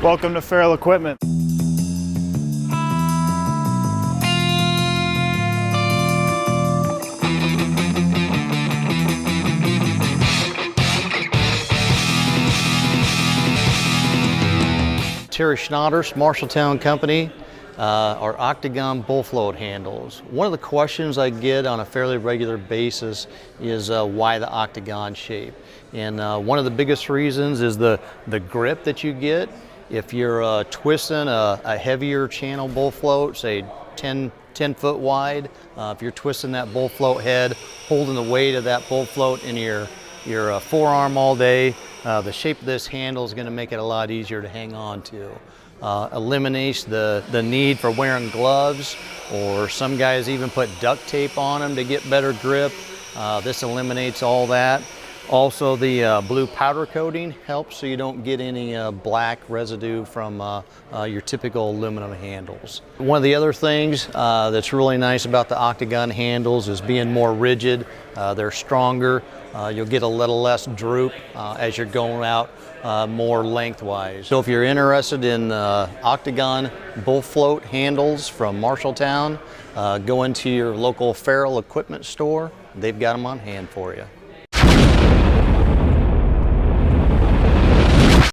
Welcome to Farrell Equipment. Terry Schnatters, Marshalltown Company, our Octagon bull float handles. One of the questions I get on a fairly regular basis is why the Octagon shape. And one of the biggest reasons is the grip that you get. If you're twisting a heavier channel bull float, say 10 foot wide, if you're twisting that bull float head, holding the weight of that bull float in your forearm all day, the shape of this handle is going to make it a lot easier to hang on to. Eliminates the need for wearing gloves, or some guys even put duct tape on them to get better grip. This eliminates all that. Also, the blue powder coating helps so you don't get any black residue from your typical aluminum handles. One of the other things that's really nice about the Octagon handles is being more rigid. They're stronger. You'll get a little less droop as you're going out more lengthwise. So if you're interested in Octagon bull float handles from Marshalltown, go into your local Farrell equipment store. They've got them on hand for you.